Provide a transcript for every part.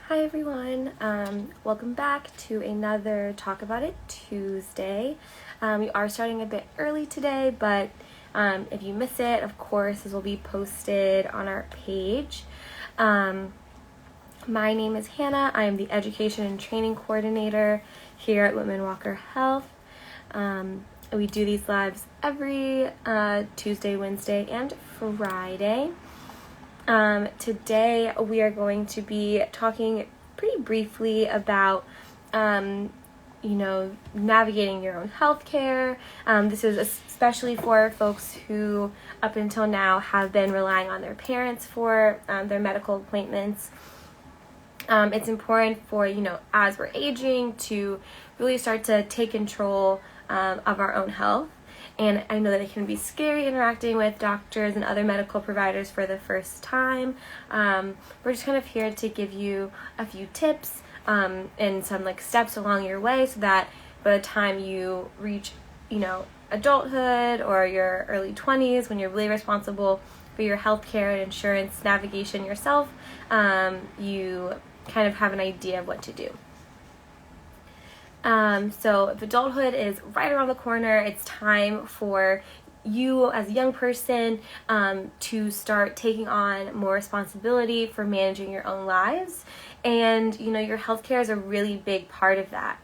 Hi everyone, welcome back to another Talk About It Tuesday. We are starting a bit early today, but if you miss it, of course, this will be posted on our page. My name is Hannah. I am the Education and Training Coordinator here at Whitman-Walker Health. We do these lives every Tuesday, Wednesday, and Friday. Today we are going to be talking pretty briefly about, navigating your own healthcare. This is especially for folks who up until now have been relying on their parents for their medical appointments. It's important for, as we're aging to really start to take control of our own health. And I know that it can be scary interacting with doctors and other medical providers for the first time. We're just kind of here to give you a few tips and some steps along your way so that by the time you reach, adulthood or your early 20s, when you're really responsible for your healthcare and insurance navigation yourself, you kind of have an idea of what to do. So if adulthood is right around the corner, it's time for you as a young person to start taking on more responsibility for managing your own lives. And, your healthcare is a really big part of that.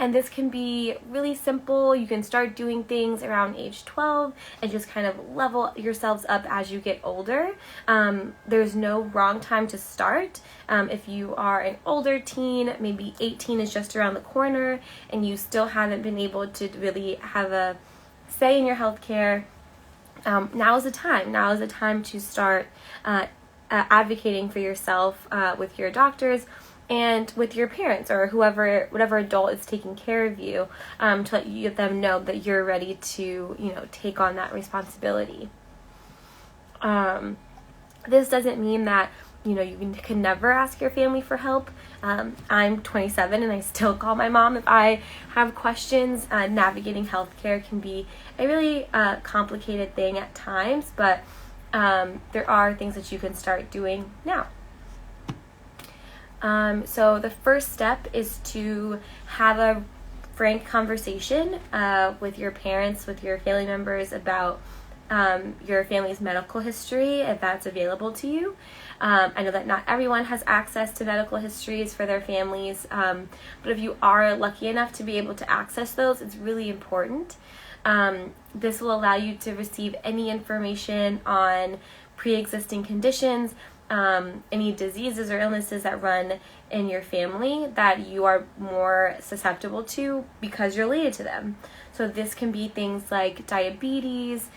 And this can be really simple. You can start doing things around age 12 and just kind of level yourselves up as you get older. There's no wrong time to start. If you are an older teen, maybe 18 is just around the corner, and you still haven't been able to really have a say in your healthcare, now is the time. Now is the time to start advocating for yourself with your doctors and with your parents or whatever adult is taking care of you, to let them know that you're ready to, take on that responsibility. This doesn't mean that, you can never ask your family for help. I'm 27 and I still call my mom if I have questions. Navigating healthcare can be a really complicated thing at times, but there are things that you can start doing now. So the first step is to have a frank conversation with your parents, with your family members about your family's medical history, if that's available to you. I know that not everyone has access to medical histories for their families, but if you are lucky enough to be able to access those, it's really important. This will allow you to receive any information on pre-existing conditions, any diseases or illnesses that run in your family that you are more susceptible to because you're related to them. So this can be things like diabetes,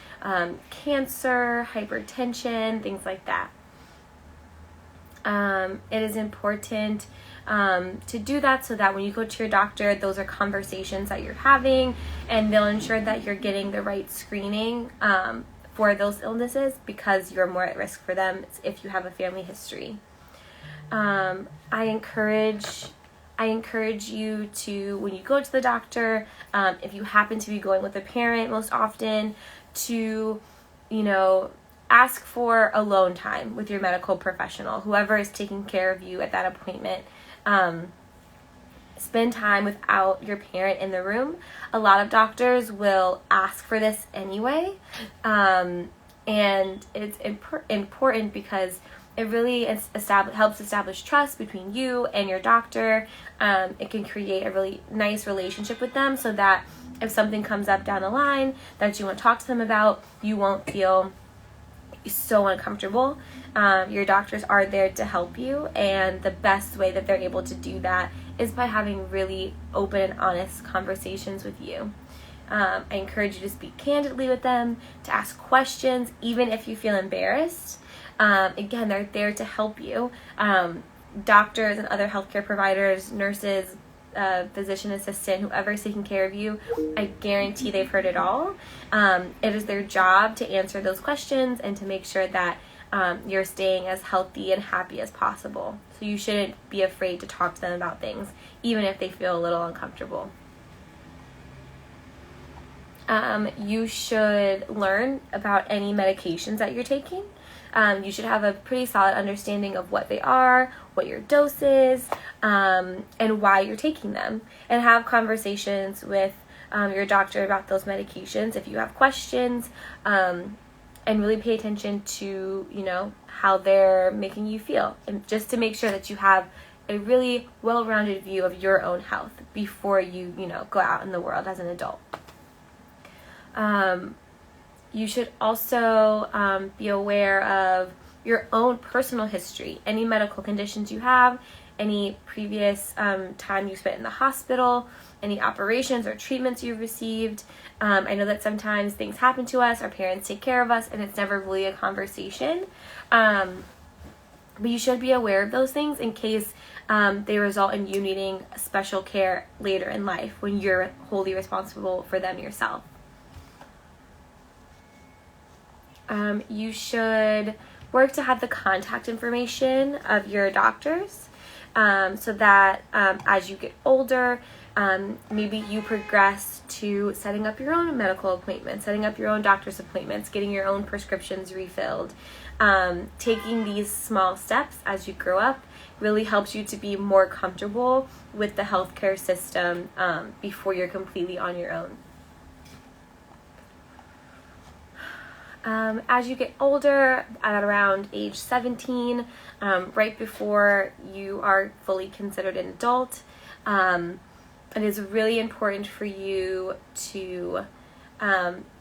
cancer, hypertension, things like that. It is important to do that so that when you go to your doctor, those are conversations that you're having, and they'll ensure that you're getting the right screening for those illnesses because you're more at risk for them if you have a family history. I encourage you to, when you go to the doctor, if you happen to be going with a parent most often, to, ask for alone time with your medical professional, whoever is taking care of you at that appointment. Spend time without your parent in the room. A lot of doctors will ask for this anyway, and it's important because it really helps establish trust between you and your doctor. It can create a really nice relationship with them so that if something comes up down the line that you want to talk to them about, you won't feel so uncomfortable. Your doctors are there to help you, and the best way that they're able to do that is by having really open and honest conversations with you. I encourage you to speak candidly with them, to ask questions, even if you feel embarrassed. Again, they're there to help you. Doctors and other healthcare providers, nurses, physician assistant, whoever is taking care of you, I guarantee they've heard it all. It is their job to answer those questions and to make sure that you're staying as healthy and happy as possible. So you shouldn't be afraid to talk to them about things, even if they feel a little uncomfortable. You should learn about any medications that you're taking. You should have a pretty solid understanding of what they are, what your dose is, and why you're taking them, and have conversations with your doctor about those medications if you have questions, and really pay attention to, how they're making you feel, and just to make sure that you have a really well-rounded view of your own health before you, go out in the world as an adult. You should also be aware of your own personal history, any medical conditions you have, any previous time you spent in the hospital, any operations or treatments you've received. I know that sometimes things happen to us, our parents take care of us, and it's never really a conversation. But you should be aware of those things in case they result in you needing special care later in life when you're wholly responsible for them yourself. You should work to have the contact information of your doctors, so that as you get older, maybe you progress to setting up your own medical appointments, setting up your own doctor's appointments, getting your own prescriptions refilled. Taking these small steps as you grow up really helps you to be more comfortable with the healthcare system before you're completely on your own. As you get older, at around age 17, right before you are fully considered an adult, it is really important for you to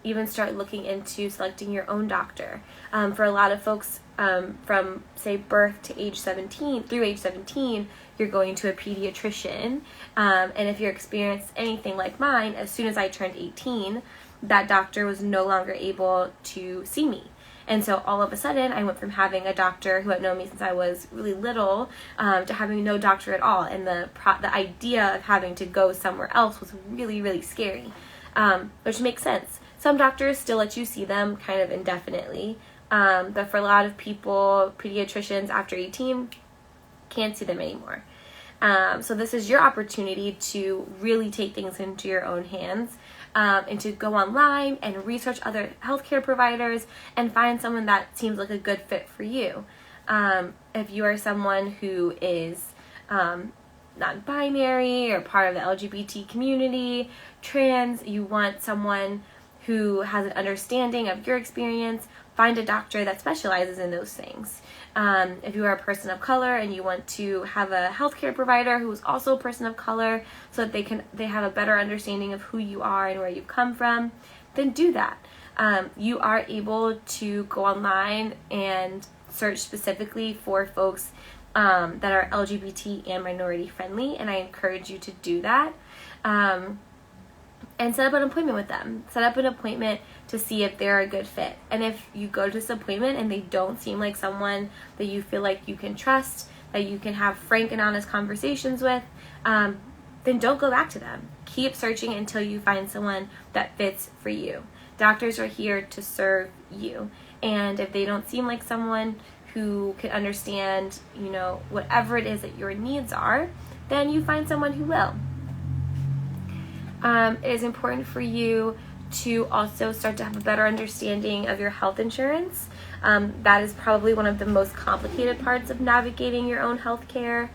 even start looking into selecting your own doctor. For a lot of folks, from say birth to age 17, through age 17, you're going to a pediatrician. And if you're experienced anything like mine, as soon as I turned 18, that doctor was no longer able to see me. And so all of a sudden, I went from having a doctor who had known me since I was really little to having no doctor at all. And the idea of having to go somewhere else was really, really scary, which makes sense. Some doctors still let you see them kind of indefinitely, but for a lot of people, pediatricians after 18 can't see them anymore. So this is your opportunity to really take things into your own hands, and to go online and research other healthcare providers and find someone that seems like a good fit for you. If you are someone who is non-binary or part of the LGBT community, trans, you want someone who has an understanding of your experience, find a doctor that specializes in those things. If you are a person of color and you want to have a healthcare provider who is also a person of color so that they have a better understanding of who you are and where you come from, then do that. You are able to go online and search specifically for folks that are LGBT and minority friendly, and I encourage you to do that. And set up an appointment with them. Set up an appointment to see if they're a good fit. And if you go to this appointment and they don't seem like someone that you feel like you can trust, that you can have frank and honest conversations with, then don't go back to them. Keep searching until you find someone that fits for you. Doctors are here to serve you. And if they don't seem like someone who can understand, whatever it is that your needs are, then you find someone who will. It is important for you to also start to have a better understanding of your health insurance. That is probably one of the most complicated parts of navigating your own health care.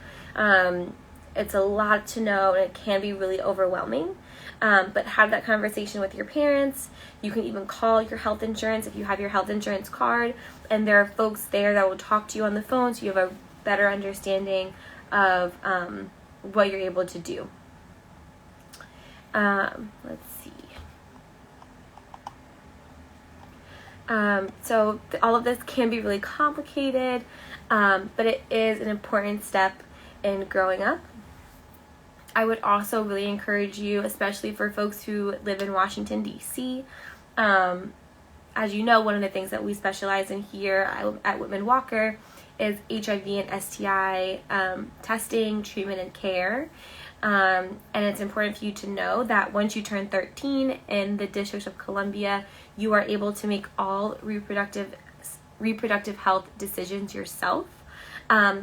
It's a lot to know and it can be really overwhelming. But have that conversation with your parents. You can even call your health insurance if you have your health insurance card, and there are folks there that will talk to you on the phone so you have a better understanding of what you're able to do. Let's see. So all of this can be really complicated, but it is an important step in growing up. I would also really encourage you, especially for folks who live in Washington, D.C. As you know, one of the things that we specialize in here at Whitman-Walker is HIV and STI testing, treatment, and care. And it's important for you to know that once you turn 13 in the District of Columbia, you are able to make all reproductive health decisions yourself.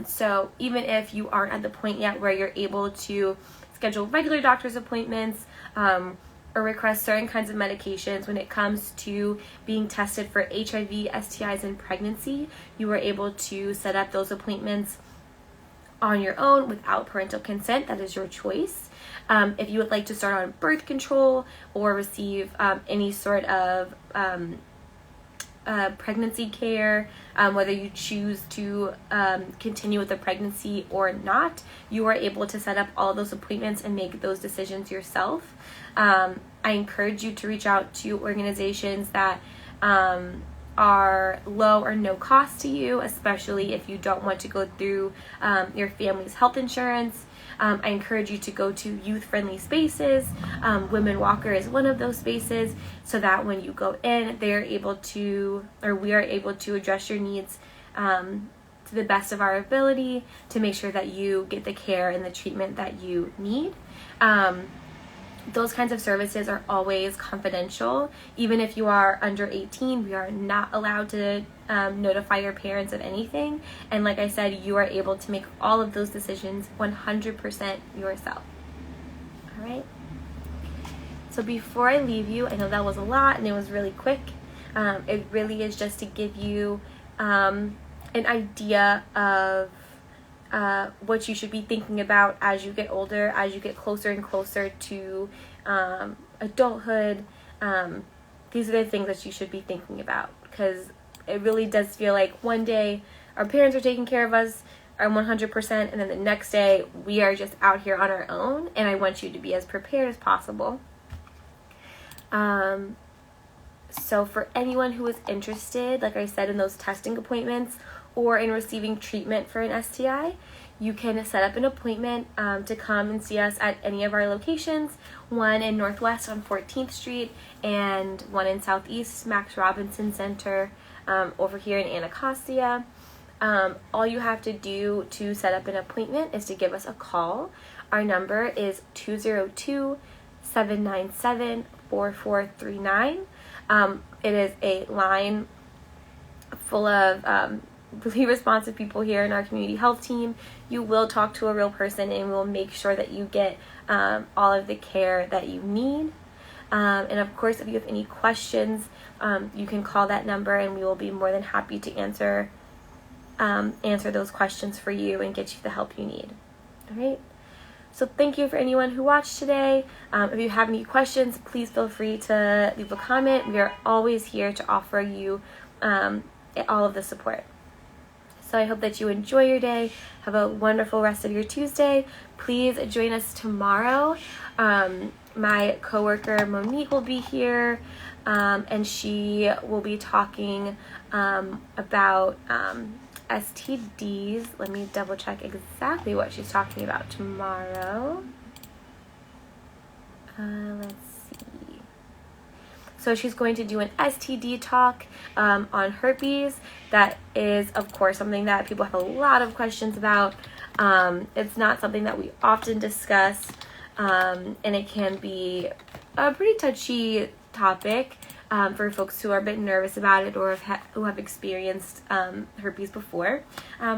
So even if you aren't at the point yet where you're able to schedule regular doctor's appointments, or request certain kinds of medications when it comes to being tested for HIV, STIs, and pregnancy, you are able to set up those appointments on your own without parental consent, that is your choice. If you would like to start on birth control or receive any sort of pregnancy care, whether you choose to continue with the pregnancy or not, you are able to set up all those appointments and make those decisions yourself. I encourage you to reach out to organizations that are low or no cost to you, especially if you don't want to go through your family's health insurance. I encourage you to go to youth-friendly spaces. Whitman-Walker is one of those spaces, so that when you go in, we are able to address your needs to the best of our ability to make sure that you get the care and the treatment that you need. Those kinds of services are always confidential. Even if you are under 18, we are not allowed to notify your parents of anything. And like I said, you are able to make all of those decisions 100% yourself. All right? So before I leave you, I know that was a lot and it was really quick. It really is just to give you an idea of what you should be thinking about as you get older, as you get closer and closer to adulthood. These are the things that you should be thinking about, because it really does feel like one day our parents are taking care of us, are 100%, and then the next day we are just out here on our own, and I want you to be as prepared as possible. So for anyone who is interested, like I said, in those testing appointments or in receiving treatment for an STI, you can set up an appointment to come and see us at any of our locations, one in Northwest on 14th Street and one in Southeast, Max Robinson Center, over here in Anacostia. All you have to do to set up an appointment is to give us a call. Our number is 202-797-4439. It is a line full of really responsive people here in our community health team. You will talk to a real person, and we'll make sure that you get all of the care that you need. And of course, if you have any questions, you can call that number, and we will be more than happy to answer those questions for you and get you the help you need. All right. So thank you for anyone who watched today. If you have any questions, please feel free to leave a comment. We are always here to offer you all of the support. So I hope that you enjoy your day. Have a wonderful rest of your Tuesday. Please join us tomorrow. My coworker Monique will be here, and she will be talking about STDs. Let me double check exactly what she's talking about tomorrow. Let's see. So she's going to do an STD talk on herpes. That is, of course, something that people have a lot of questions about. It's not something that we often discuss, and it can be a pretty touchy topic for folks who are a bit nervous about it or who have experienced herpes before.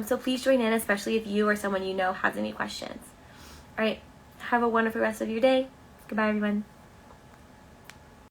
So please join in, especially if you or someone you know has any questions. All right, have a wonderful rest of your day. Goodbye, everyone.